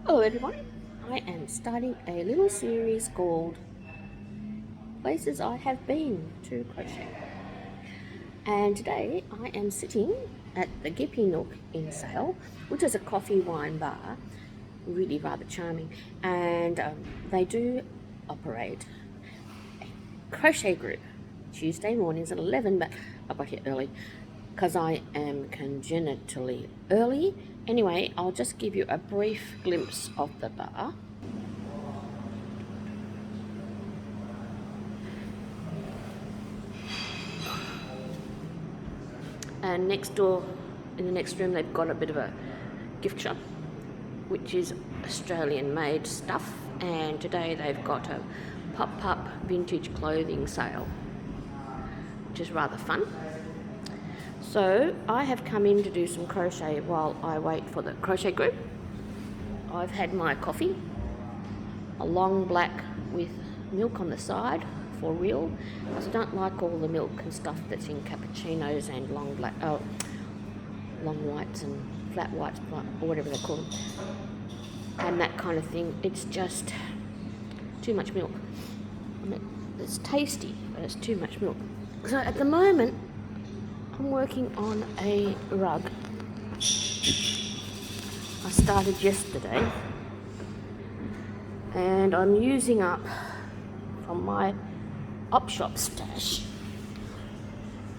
Hello everyone, I am starting a little series called Places I Have Been to Crochet, and today I am sitting at the Gippy Nook in Sale, which is a coffee wine bar, really rather charming, and they do operate a crochet group Tuesday mornings at 11, but I got here early because I am congenitally early. Anyway, I'll just give you a brief glimpse of the bar. And next door, in the next room, they've got a bit of a gift shop, which is Australian made stuff. And today they've got a pop-up vintage clothing sale, which is rather fun. So I have come in to do some crochet while I wait for the crochet group. I've had my coffee, a long black with milk on the side for real, because I don't like all the milk and stuff that's in cappuccinos and long whites and flat whites, or whatever they call them, and that kind of thing. It's just too much milk. I mean, it's tasty, but it's too much milk. So at the moment, I'm working on a rug. I started yesterday, and I'm using up from my op shop stash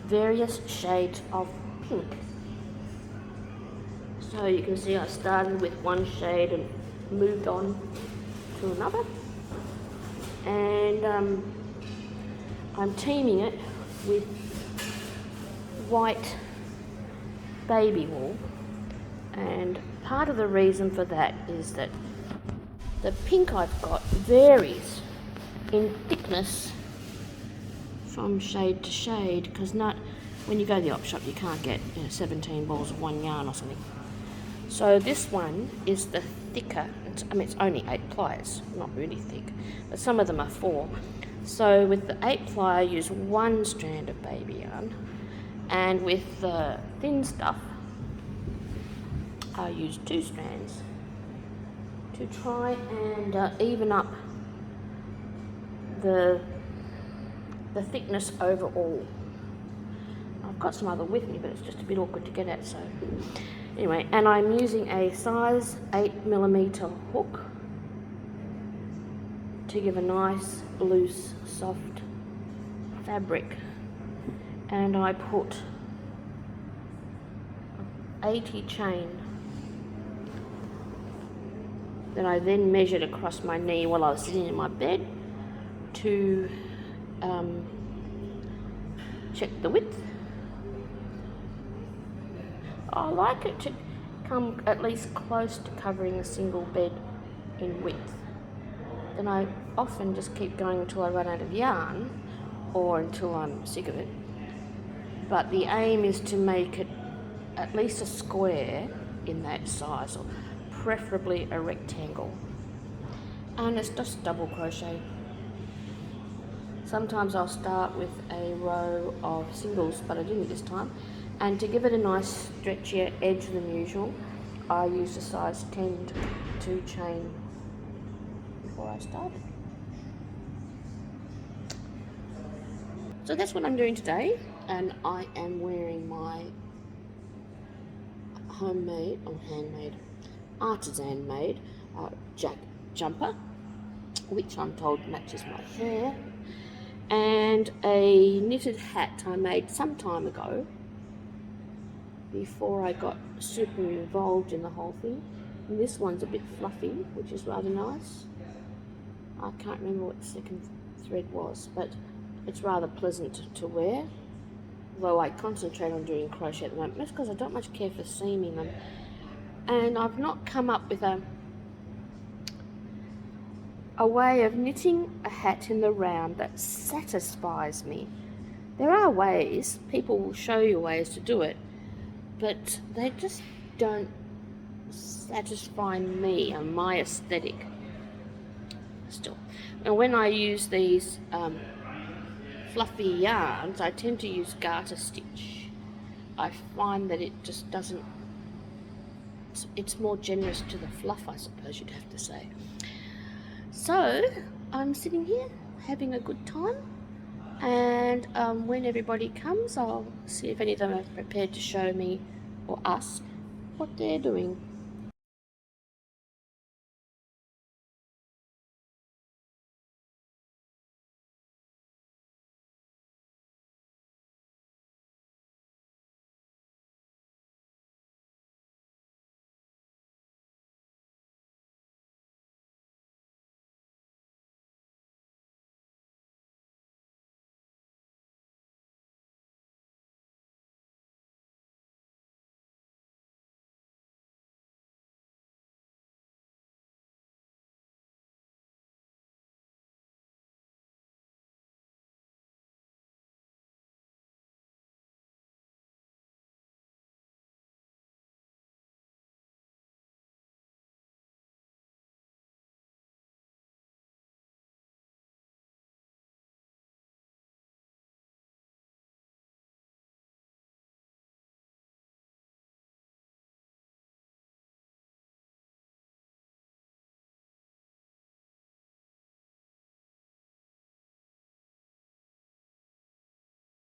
various shades of pink. So you can see I started with one shade and moved on to another, and I'm teaming it with white baby wool, and part of the reason for that is that the pink I've got varies in thickness from shade to shade, because when you go to the op shop you can't get 17 balls of one yarn or something. So this one is the thicker. It's only 8 pliers, not really thick, but some of them are 4. So with the 8 ply I use 1 strand of baby yarn, and with the thin stuff I use 2 strands to try and even up the thickness overall. I've got some other with me, but it's just a bit awkward to get at, so anyway. And I'm using a size 8mm hook to give a nice loose soft fabric, and I put 80 chain that I then measured across my knee while I was sitting in my bed to check the width. I like it to come at least close to covering a single bed in width. Then I often just keep going until I run out of yarn or until I'm sick of it. But the aim is to make it at least a square in that size, or preferably a rectangle. And it's just double crochet. Sometimes I'll start with a row of singles, but I didn't this time. And to give it a nice stretchier edge than usual, I used a size 10 to 2 chain before I started. So that's what I'm doing today, and I am wearing my homemade or handmade, artisan made jack jumper, which I'm told matches my hair, and a knitted hat I made some time ago before I got super involved in the whole thing. And this one's a bit fluffy, which is rather nice. I can't remember what the second thread was, but it's rather pleasant to wear, though I concentrate on doing crochet at the moment. That's because I don't much care for seaming them, and I've not come up with a way of knitting a hat in the round that satisfies me. There are ways, people will show you ways to do it, but they just don't satisfy me and my aesthetic still. And when I use these fluffy yarns, I tend to use garter stitch. I find that it just doesn't it's more generous to the fluff, I suppose you'd have to say. So I'm sitting here having a good time, and when everybody comes, I'll see if any of them are prepared to show me or us what they're doing.